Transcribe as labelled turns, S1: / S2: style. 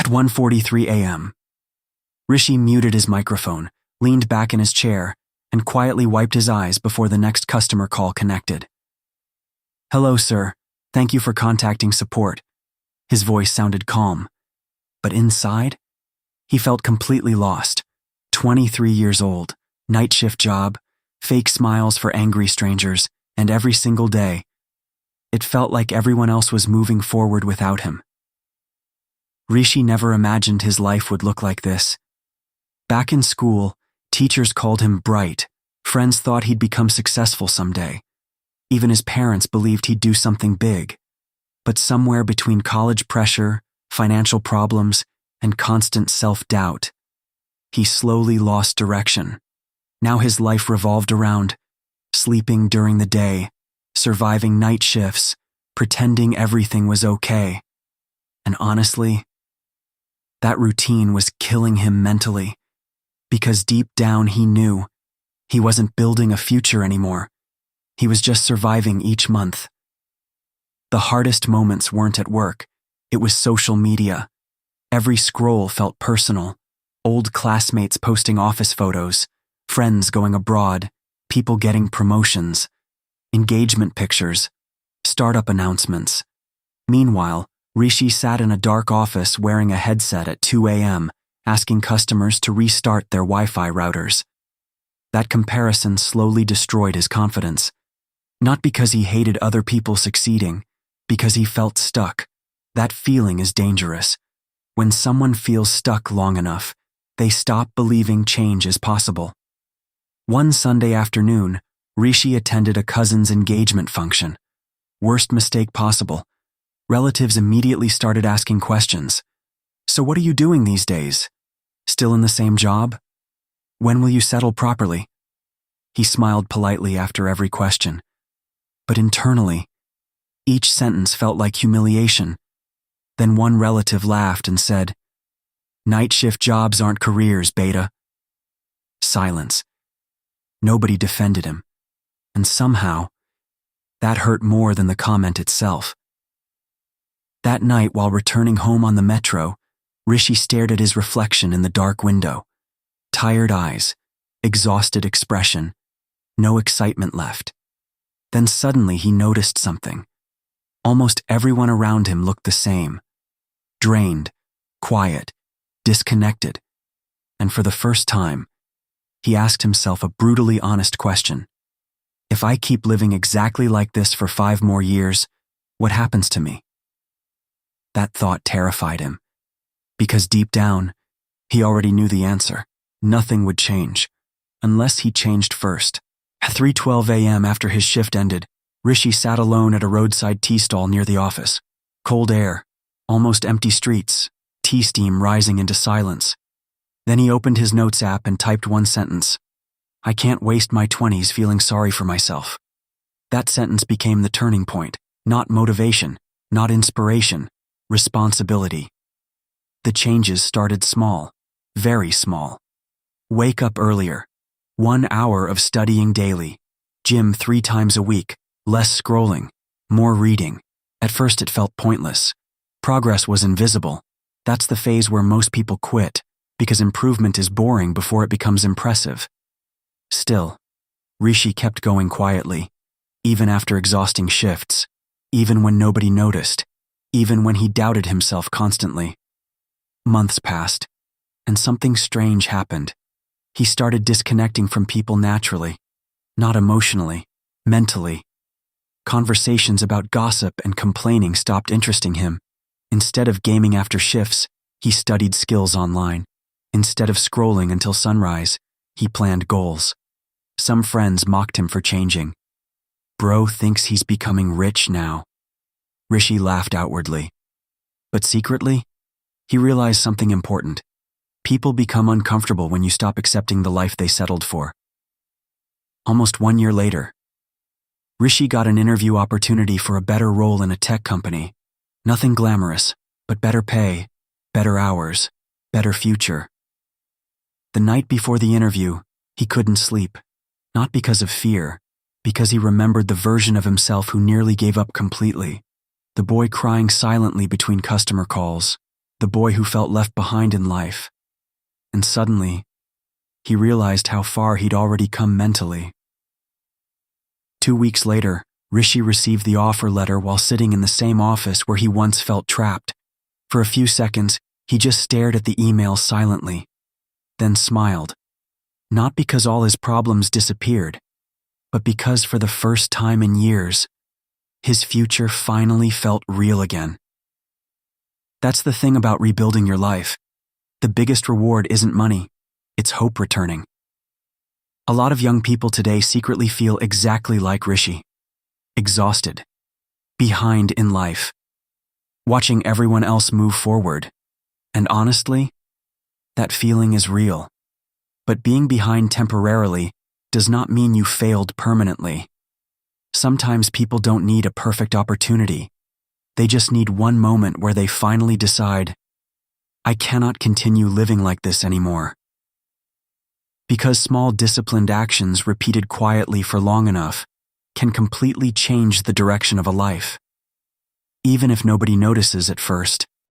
S1: At 1:43 a.m., Rishi muted his microphone, leaned back in his chair, and quietly wiped his eyes before the next customer call connected. "Hello, sir. Thank you for contacting support." His voice sounded calm, but inside, he felt completely lost. 23 years old, night shift job, fake smiles for angry strangers, and every single day, it felt like everyone else was moving forward without him. Rishi never imagined his life would look like this. Back in school, teachers called him bright, friends thought he'd become successful someday. Even his parents believed he'd do something big. But somewhere between college pressure, financial problems, and constant self-doubt, he slowly lost direction. Now his life revolved around sleeping during the day, surviving night shifts, pretending everything was okay. And honestly, that routine was killing him mentally, because deep down he knew he wasn't building a future anymore. He was just surviving each month. The hardest moments weren't at work, it was social media. Every scroll felt personal. Old classmates posting office photos, friends going abroad, people getting promotions, engagement pictures, startup announcements. Meanwhile, Rishi sat in a dark office wearing a headset at 2 a.m., asking customers to restart their Wi-Fi routers. That comparison slowly destroyed his confidence. Not because he hated other people succeeding, because he felt stuck. That feeling is dangerous. When someone feels stuck long enough, they stop believing change is possible. One Sunday afternoon, Rishi attended a cousin's engagement function. Worst mistake possible. Relatives immediately started asking questions. "So what are you doing these days? Still in the same job? When will you settle properly?" He smiled politely after every question. But internally, each sentence felt like humiliation. Then one relative laughed and said, "Night shift jobs aren't careers, beta." Silence. Nobody defended him. And somehow, that hurt more than the comment itself. That night, while returning home on the metro, Rishi stared at his reflection in the dark window. Tired eyes, exhausted expression, no excitement left. Then suddenly he noticed something. Almost everyone around him looked the same. Drained, quiet, disconnected. And for the first time, he asked himself a brutally honest question. If I keep living exactly like this for 5 more years, what happens to me? That thought terrified him. Because deep down, he already knew the answer. Nothing would change, unless he changed first. At 3:12 a.m. after his shift ended, Rishi sat alone at a roadside tea stall near the office. Cold air, almost empty streets, tea steam rising into silence. Then he opened his notes app and typed one sentence. "I can't waste my 20s feeling sorry for myself." That sentence became the turning point. Not motivation, not inspiration, responsibility. The changes started small, very small. Wake up earlier. 1 hour of studying daily. Gym 3 times a week. Less scrolling. More reading. At first it felt pointless. Progress was invisible. That's the phase where most people quit, because improvement is boring before it becomes impressive. Still, Rishi kept going quietly, even after exhausting shifts, even when nobody noticed, even when he doubted himself constantly. Months passed, and something strange happened. He started disconnecting from people naturally, not emotionally, mentally. Conversations about gossip and complaining stopped interesting him. Instead of gaming after shifts, he studied skills online. Instead of scrolling until sunrise, he planned goals. Some friends mocked him for changing. "Bro thinks he's becoming rich now." Rishi laughed outwardly. But secretly, he realized something important. People become uncomfortable when you stop accepting the life they settled for. Almost 1 year later, Rishi got an interview opportunity for a better role in a tech company. Nothing glamorous, but better pay, better hours, better future. The night before the interview, he couldn't sleep. Not because of fear, because he remembered the version of himself who nearly gave up completely. The boy crying silently between customer calls, the boy who felt left behind in life. And suddenly, he realized how far he'd already come mentally. 2 weeks later, Rishi received the offer letter while sitting in the same office where he once felt trapped. For a few seconds, he just stared at the email silently, then smiled. Not because all his problems disappeared, but because for the first time in years, his future finally felt real again. That's the thing about rebuilding your life. The biggest reward isn't money, it's hope returning. A lot of young people today secretly feel exactly like Rishi. Exhausted, behind in life, watching everyone else move forward. And honestly, that feeling is real. But being behind temporarily does not mean you failed permanently. Sometimes people don't need a perfect opportunity. They just need one moment where they finally decide, I cannot continue living like this anymore. Because small disciplined actions repeated quietly for long enough can completely change the direction of a life. Even if nobody notices at first.